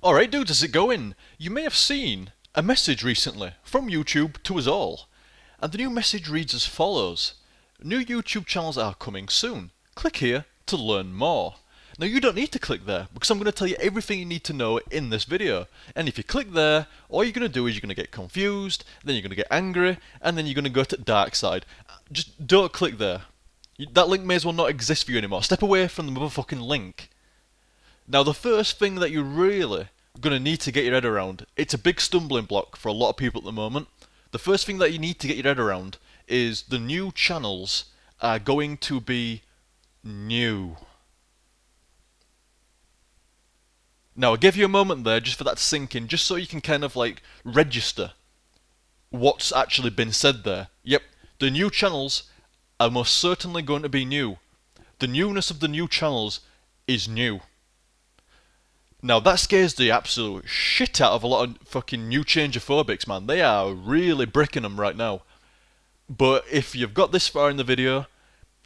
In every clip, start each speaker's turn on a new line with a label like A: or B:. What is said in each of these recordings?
A: Alright dudes, how's it going? You may have seen a message recently from YouTube to us all. And the new message reads as follows. New YouTube channels are coming soon. Click here to learn more. Now you don't need to click there because I'm going to tell you everything you need to know in this video. And if you click there, all you're going to do is you're going to get confused, then you're going to get angry, and then you're going to go to the dark side. Just don't click there. That link may as well not exist for you anymore. Step away from the motherfucking link. Now the first thing that you're really going to need to get your head around, it's a big stumbling block for a lot of people at the moment. The first thing that you need to get your head around is the new channels are going to be new. Now I'll give you a moment there just for that to sink in, just so you can kind of like register what's actually been said there. Yep, the new channels are most certainly going to be new. The newness of the new channels is new. Now that scares the absolute shit out of a lot of fucking new changeophobics, man. They are really bricking them right now. But if you've got this far in the video,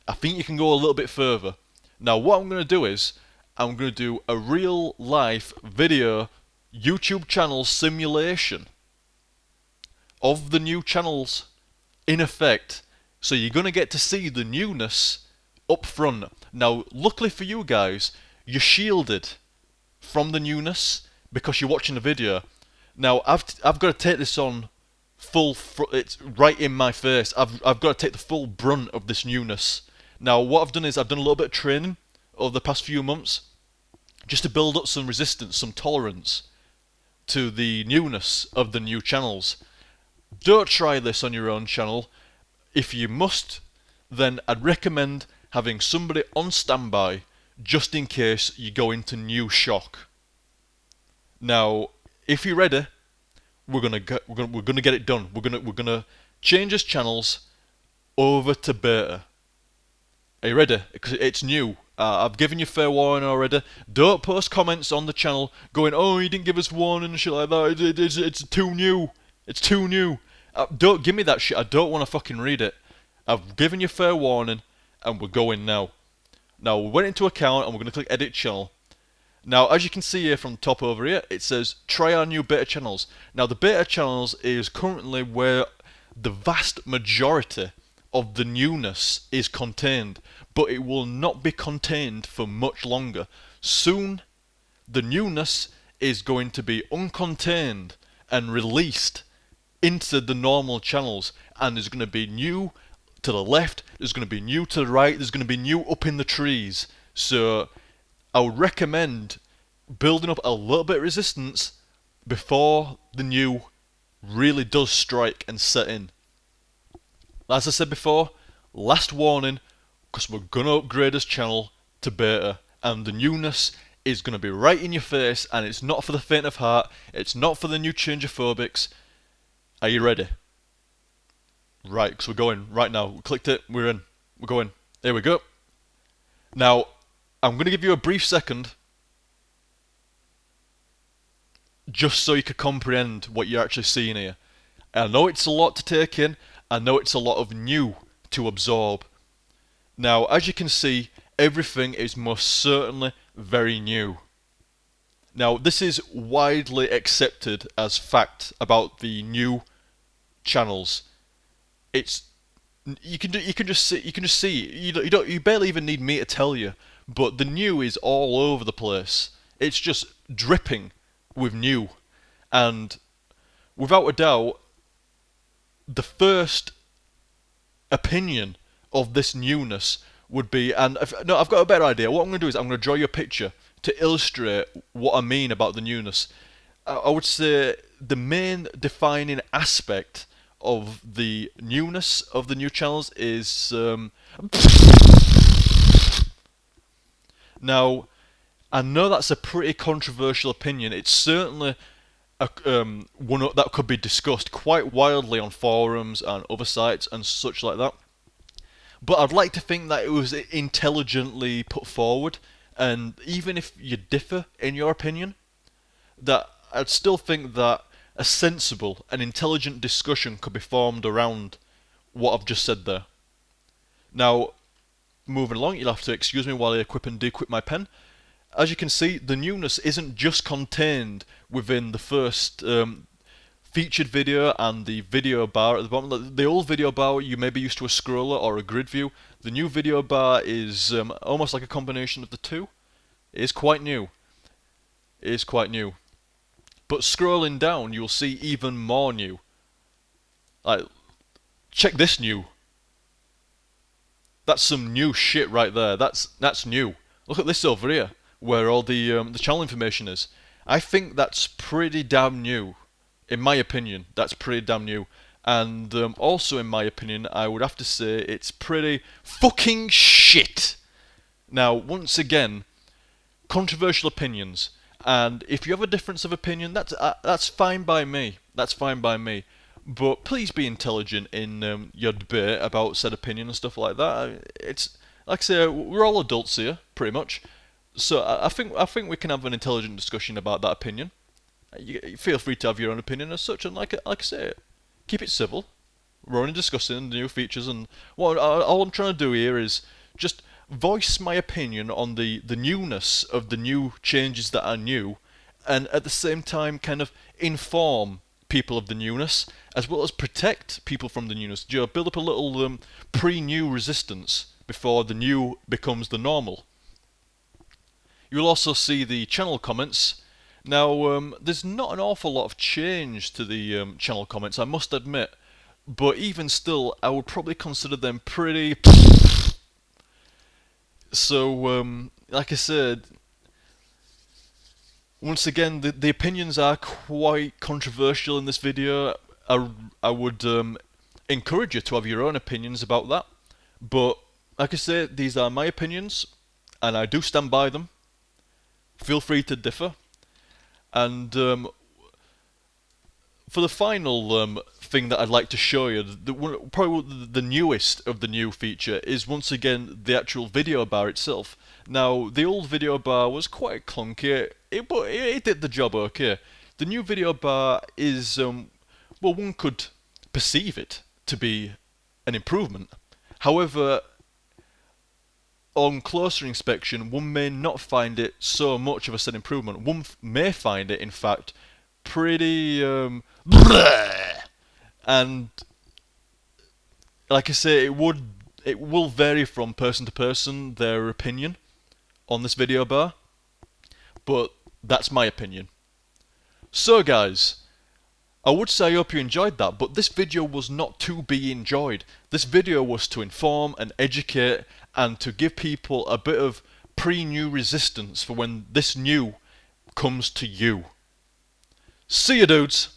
A: I think you can go a little bit further. Now what I'm going to do is, I'm going to do a real life video YouTube channel simulation of the new channels in effect. So you're going to get to see the newness up front. Now luckily for you guys, you're shielded from the newness because you're watching the video. Now I've got to take this on full. It's right in my face. I've got to take the full brunt of this newness. Now what I've done is I've done a little bit of training over the past few months just to build up some resistance, some tolerance to the newness of the new channels. Don't try this on your own channel. If you must, then I'd recommend having somebody on standby just in case you go into new shock. Now, if you're ready, we're gonna get it done. We're gonna change this channels over to beta. Are you ready? Because it's new. I've given you fair warning already. Don't post comments on the channel going, "Oh, you didn't give us warning and shit like that. It's too new. It's too new." Don't give me that shit. I don't want to fucking read it. I've given you fair warning, and we're going now. Now we went into account and we're going to click edit channel. Now as you can see here from the top over here, it says try our new beta channels. Now the beta channels is currently where the vast majority of the newness is contained, but it will not be contained for much longer. Soon the newness is going to be uncontained and released into the normal channels, and there's going to be new to the left, there's going to be new to the right, there's going to be new up in the trees. So I would recommend building up a little bit of resistance before the new really does strike and set in. As I said before, last warning, because we're going to upgrade this channel to beta, and the newness is going to be right in your face, and it's not for the faint of heart, it's not for the new changeophobics. Are you ready? Right, because we're going right now. We clicked it, we're in. We're going. There we go. Now, I'm going to give you a brief second just so you can comprehend what you're actually seeing here. I know it's a lot to take in. I know it's a lot of new to absorb. Now, as you can see, everything is most certainly very new. Now, this is widely accepted as fact about the new channels. It's you can just see you barely even need me to tell you, but the new is all over the place. It's just dripping with new, and without a doubt, the first opinion of this newness would be, no, I've got a better idea. What I'm going to do is I'm going to draw you a picture to illustrate what I mean about the newness. I would say the main defining aspect of the newness of the new channels is now I know that's a pretty controversial opinion. It's certainly one that could be discussed quite wildly on forums and other sites and such like that. But I'd like to think that it was intelligently put forward, and even if you differ in your opinion, that I'd still think that a sensible and intelligent discussion could be formed around what I've just said there. Now, moving along, you'll have to excuse me while I equip and de-equip my pen. as you can see, the newness isn't just contained within the first featured video and the video bar at the bottom. The old video bar, you may be used to a scroller or a grid view. The new video bar is almost like a combination of the two. It is quite new. It is quite new. But scrolling down, you'll see even more new. Like, check this new. That's some new shit right there. That's new. Look at this over here, where all the channel information is. I think that's pretty damn new. In my opinion, that's pretty damn new. And also, in my opinion, I would have to say it's pretty fucking shit. Now, once again, controversial opinions. And if you have a difference of opinion, that's fine by me. That's fine by me. But please be intelligent in your debate about said opinion and stuff like that. It's like I say, we're all adults here, pretty much. So I think we can have an intelligent discussion about that opinion. You feel free to have your own opinion as such, and like I say, keep it civil. We're only discussing the new features, and all I'm trying to do here is just voice my opinion on the newness of the new changes that are new, and at the same time kind of inform people of the newness, as well as protect people from the newness. Build up a little pre-new resistance before the new becomes the normal. You'll also see the channel comments. Now, there's not an awful lot of change to the channel comments, I must admit, but even still, I would probably consider them pretty. So, like I said, once again, the opinions are quite controversial in this video. I would encourage you to have your own opinions about that, but like I say, these are my opinions, and I do stand by them. Feel free to differ. And for the final thing that I'd like to show you, probably the newest of the new feature is once again the actual video bar itself. Now, the old video bar was quite clunky, but it did the job okay. The new video bar is, well, one could perceive it to be an improvement. However, on closer inspection, one may not find it so much of a said improvement. One may find it, in fact, pretty and like I say, it will vary from person to person, their opinion on this video bar, but that's my opinion. So guys, I would say I hope you enjoyed that, but this video was not to be enjoyed. This video was to inform and educate and to give people a bit of pre-new resistance for when this new comes to you. See you dudes!